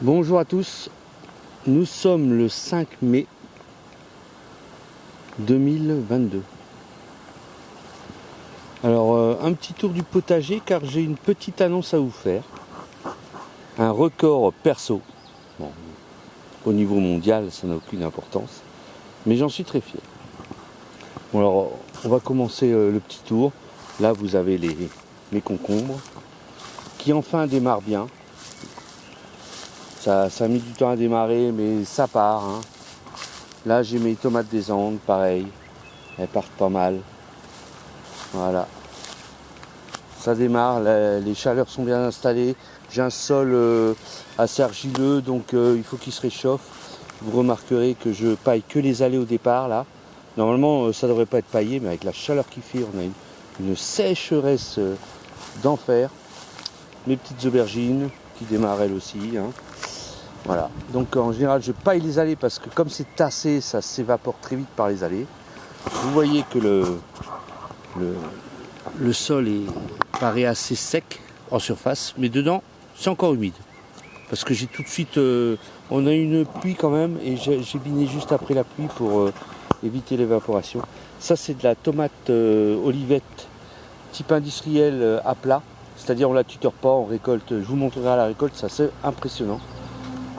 Bonjour à tous, nous sommes le 5 mai 2022. Alors un petit tour du potager car j'ai une petite annonce à vous faire. Un record perso. Bon, au niveau mondial ça n'a aucune importance, mais j'en suis très fier. Bon, alors on va commencer le petit tour. Là vous avez mes concombres qui enfin démarrent bien. Ça a mis du temps à démarrer, mais ça part. Hein. Là, j'ai mes tomates des Andes, pareil. Elles partent pas mal. Voilà. Ça démarre, les chaleurs sont bien installées. J'ai un sol assez argileux, donc il faut qu'il se réchauffe. Vous remarquerez que je paille que les allées au départ, là. Normalement, ça ne devrait pas être paillé, mais avec la chaleur qu'il fait, on a une sécheresse d'enfer. Mes petites aubergines qui démarrent elles aussi. Hein. Voilà, donc en général je paille les allées parce que comme c'est tassé, ça s'évapore très vite par les allées. Vous voyez que le sol paraît assez sec en surface, mais dedans c'est encore humide. Parce que j'ai tout de suite, on a eu une pluie quand même et j'ai biné juste après la pluie pour éviter l'évaporation. Ça c'est de la tomate olivette type industriel à plat, c'est-à-dire on la tuteur pas, on récolte, je vous montrerai à la récolte, ça c'est impressionnant.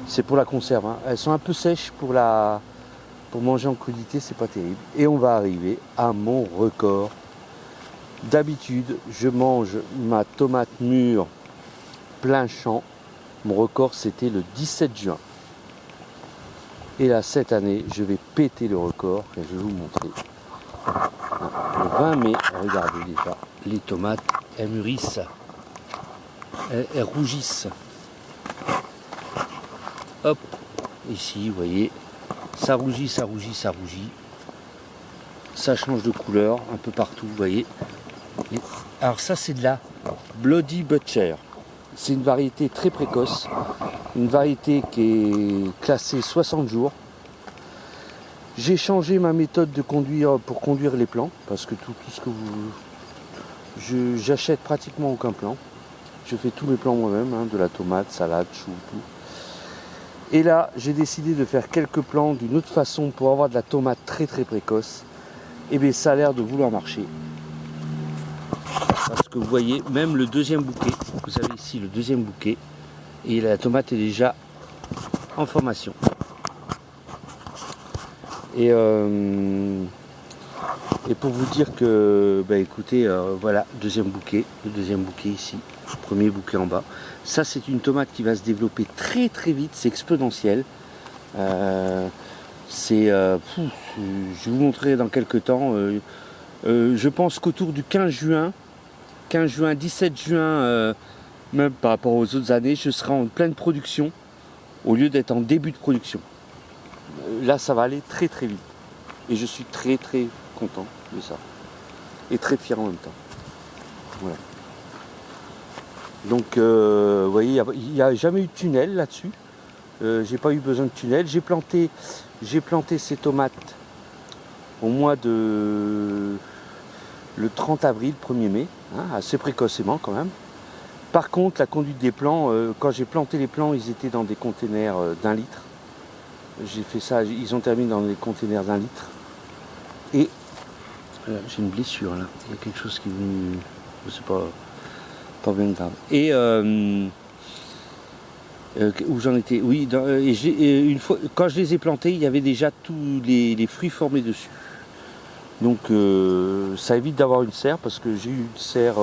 C'est pour la conserve, hein. Elles sont un peu sèches pour manger en crudité, c'est pas terrible. Et on va arriver à mon record. D'habitude, je mange ma tomate mûre plein champ. Mon record, c'était le 17 juin. Et là, cette année, je vais péter le record et je vais vous montrer. Le 20 mai, regardez déjà, les tomates, elles mûrissent, elles rougissent. Hop, ici, vous voyez, ça rougit, ça rougit, ça rougit. Ça change de couleur un peu partout, vous voyez. Alors ça, c'est de la Bloody Butcher. C'est une variété très précoce. Une variété qui est classée 60 jours. J'ai changé ma méthode de conduire pour conduire les plants. Parce que tout ce que j'achète pratiquement aucun plant. Je fais tous mes plants moi-même, hein, de la tomate, salade, chou, tout. Et là, j'ai décidé de faire quelques plants d'une autre façon pour avoir de la tomate très très précoce. Et bien ça a l'air de vouloir marcher. Parce que vous voyez, même le deuxième bouquet, vous avez ici le deuxième bouquet, et la tomate est déjà en formation. Et pour vous dire que, écoutez, voilà, le deuxième bouquet ici, premier bouquet en bas. Ça, c'est une tomate qui va se développer très très vite, c'est exponentiel. Je vous montrerai dans quelques temps. Je pense qu'autour du 15 juin, 17 juin, même par rapport aux autres années, je serai en pleine production au lieu d'être en début de production. Là, ça va aller très très vite. Et je suis très très content de ça. Et très fier en même temps. Voilà. Donc, vous voyez, il n'y a jamais eu de tunnel là-dessus. J'ai pas eu besoin de tunnel. J'ai planté ces tomates au mois de le 30 avril, 1er mai, hein, assez précocement quand même. Par contre, la conduite des plants, quand j'ai planté les plants, ils étaient dans des containers d'1 litre. J'ai fait ça, ils ont terminé dans des containers d'1 litre. Et j'ai une blessure là, il y a quelque chose qui est venu, je sais pas bien grave. Et où j'en étais, oui, une fois, quand je les ai plantés, il y avait déjà tous les fruits formés dessus. Donc ça évite d'avoir une serre, parce que j'ai eu une serre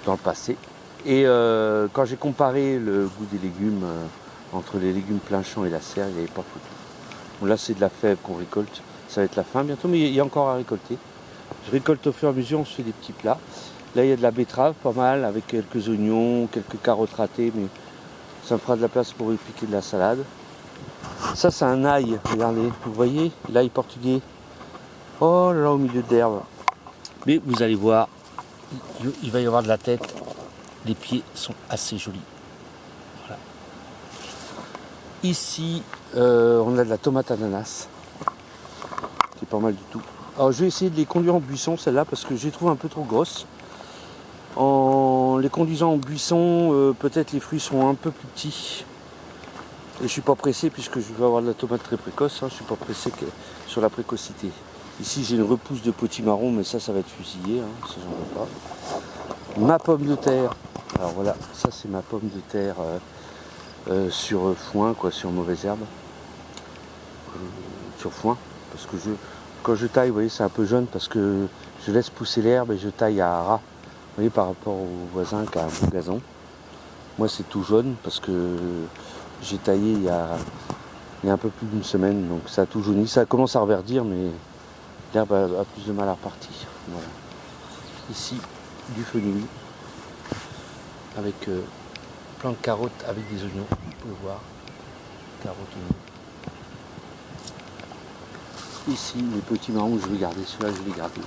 dans le passé. Et quand j'ai comparé le goût des légumes entre les légumes plein champ et la serre, il n'y avait pas photo. Bon, là c'est de la fève qu'on récolte, ça va être la fin bientôt, mais il y a encore à récolter. Je récolte au fur et à mesure, on se fait des petits plats. Là il y a de la betterave, pas mal, avec quelques oignons, quelques carottes ratées, mais ça me fera de la place pour piquer de la salade. Ça c'est un ail, regardez, vous voyez, l'ail portugais. Oh là là, au milieu d'herbe. Mais vous allez voir, il va y avoir de la tête. Les pieds sont assez jolis. Voilà. Ici, on a de la tomate ananas, qui est pas mal du tout. Alors je vais essayer de les conduire en buisson, celle-là, parce que je les trouve un peu trop grosses. En en les conduisant en buisson, peut-être les fruits seront un peu plus petits. Et je suis pas pressé puisque je vais avoir de la tomate très précoce, hein, je suis pas pressé sur la précocité. Ici j'ai une repousse de potimarron, mais ça va être fusillé, hein, ça j'en veux pas. Ma pomme de terre, alors voilà, ça c'est ma pomme de terre sur foin, quoi, sur mauvaise herbe. Sur foin, parce que quand je taille, vous voyez, c'est un peu jaune parce que je laisse pousser l'herbe et je taille à ras. Vous voyez, par rapport au voisin qui a un beau gazon. Moi c'est tout jaune parce que j'ai taillé il y a un peu plus d'une semaine, donc ça a tout jauni. Ça commence à reverdir, mais l'herbe a plus de mal à repartir. Voilà. Ici, du fenouil avec plein de carottes avec des oignons. Vous pouvez voir, carottes, oignons. Ici, les potimarrons, je vais garder. Ceux-là, je vais garder.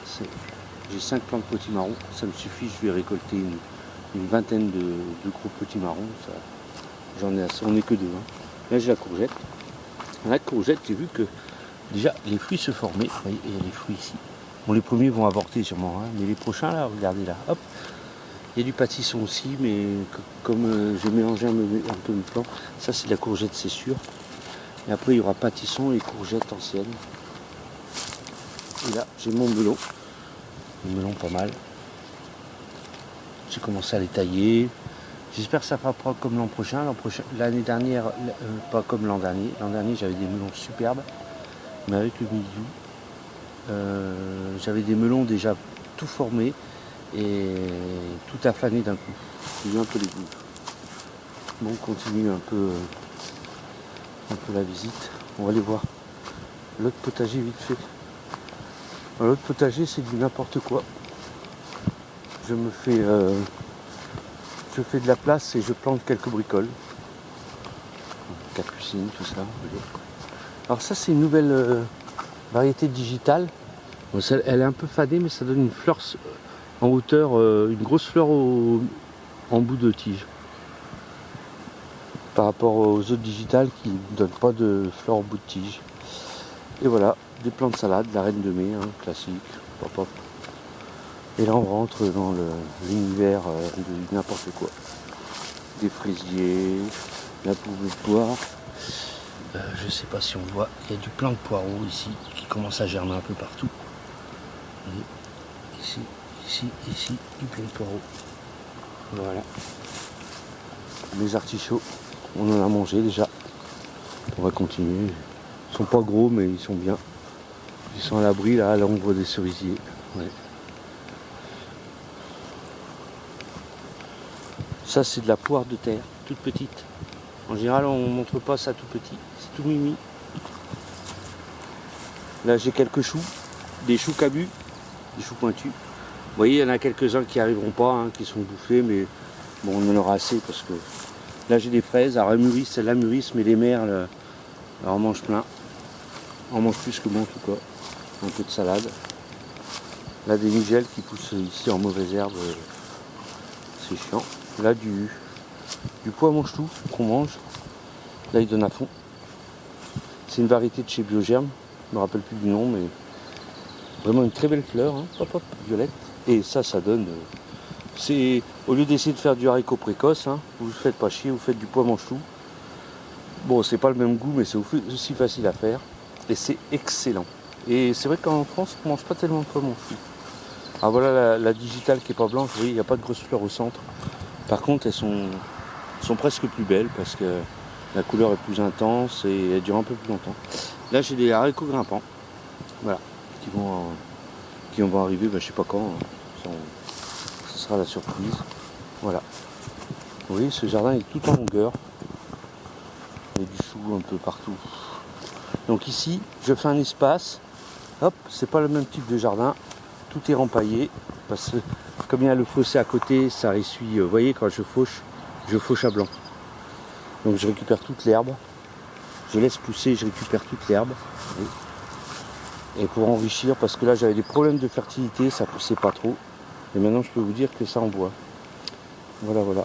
J'ai 5 plants de potimarrons, ça me suffit. Je vais récolter une vingtaine de gros potimarrons. J'en ai assez. On n'est que deux. Hein. Là, j'ai la courgette. La courgette, j'ai vu que déjà les fruits se formaient. Vous voyez, il y a les fruits ici. Bon, les premiers vont avorter sûrement, hein, mais les prochains, là, regardez là. Hop. Il y a du pâtisson aussi, mais comme j'ai mélangé un peu mes plants, ça c'est de la courgette, c'est sûr. Et après, il y aura pâtisson et courgette ancienne. Et là, j'ai mon melon. Le melon pas mal. J'ai commencé à les tailler. J'espère que ça fera pas comme l'an prochain. L'année dernière, pas comme l'an dernier. L'an dernier, j'avais des melons superbes. Mais avec le mildiou, j'avais des melons déjà tout formés et tout affanés d'un coup. J'ai eu un peu les goûts. Bon, on continue un peu la visite. On va aller voir l'autre potager vite fait. L'autre potager, c'est du n'importe quoi. Je fais de la place et je plante quelques bricoles. Capucine, tout ça. Alors ça, c'est une nouvelle variété digitale. Bon, elle est un peu fadée, mais ça donne une fleur en hauteur, une grosse fleur en bout de tige. Par rapport aux autres digitales qui ne donnent pas de fleurs en bout de tige. Et voilà, des plants de salade, la reine de mai, hein, classique, pop pop. Et là on rentre dans l'univers de n'importe quoi. Des fraisiers, la poule de poire. Je sais pas si on voit, il y a du plant de poireaux ici qui commence à germer un peu partout. Et ici, du plant de poireaux. Voilà. Les artichauts, on en a mangé déjà. On va continuer. Ils sont pas gros mais ils sont bien. Ils sont à l'abri là, à l'ombre des cerisiers. Ouais. Ça c'est de la poire de terre, toute petite. En général on ne montre pas ça tout petit, c'est tout mimi. Là j'ai quelques choux, des choux cabus, des choux pointus. Vous voyez il y en a quelques-uns qui n'arriveront pas, hein, qui sont bouffés, mais bon on en aura assez parce que là j'ai des fraises, alors elles mûrissent, celles-là mûrissent, mais les merles, alors on mange plein. On mange plus que moi en tout cas. Un peu de salade. Là des nigelles qui poussent ici en mauvaise herbe, c'est chiant. Là du pois mange-tout qu'on mange. Là il donne à fond. C'est une variété de chez Biogerme. Je ne me rappelle plus du nom, mais vraiment une très belle fleur, hein. Hop hop, violette. Et ça donne. C'est au lieu d'essayer de faire du haricot précoce, hein, vous ne faites pas chier, vous faites du pois mange-tout. Bon, c'est pas le même goût, mais c'est aussi facile à faire. Et c'est excellent. Et c'est vrai qu'en France, on ne mange pas tellement de pois mange-tout. Ah voilà la digitale qui n'est pas blanche, vous voyez, il n'y a pas de grosses fleurs au centre. Par contre, elles sont presque plus belles parce que la couleur est plus intense et elle dure un peu plus longtemps. Là, j'ai des haricots grimpants, voilà, qui vont arriver, je sais pas quand. Hein. Ce sera la surprise. Voilà. Vous voyez, ce jardin est tout en longueur. Il y a du chou un peu partout. Donc ici, je fais un espace. Hop, c'est pas le même type de jardin. Tout est rempaillé. Parce que comme il y a le fossé à côté, ça essuie. Vous voyez, quand je fauche à blanc. Donc je récupère toute l'herbe. Je laisse pousser, je récupère toute l'herbe. Et pour enrichir, parce que là j'avais des problèmes de fertilité, ça poussait pas trop. Et maintenant je peux vous dire que ça envoie. Voilà.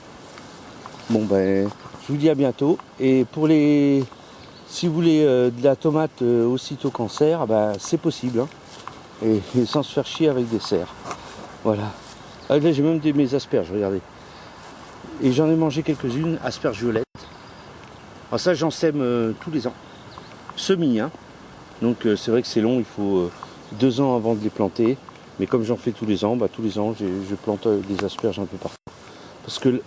Bon ben, je vous dis à bientôt. Et si vous voulez de la tomate aussitôt qu'en serre, c'est possible. Hein. Et sans se faire chier avec des serres. Voilà. Ah, là j'ai même mes asperges, regardez. Et j'en ai mangé quelques-unes, asperges violettes. Alors ça, j'en sème tous les ans. Semis, hein. Donc c'est vrai que c'est long, il faut 2 ans avant de les planter. Mais comme j'en fais tous les ans, je plante des asperges un peu partout. Parce que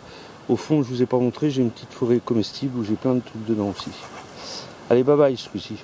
au fond, je vous ai pas montré, j'ai une petite forêt comestible où j'ai plein de trucs dedans aussi. Allez, bye bye ce coup-ci.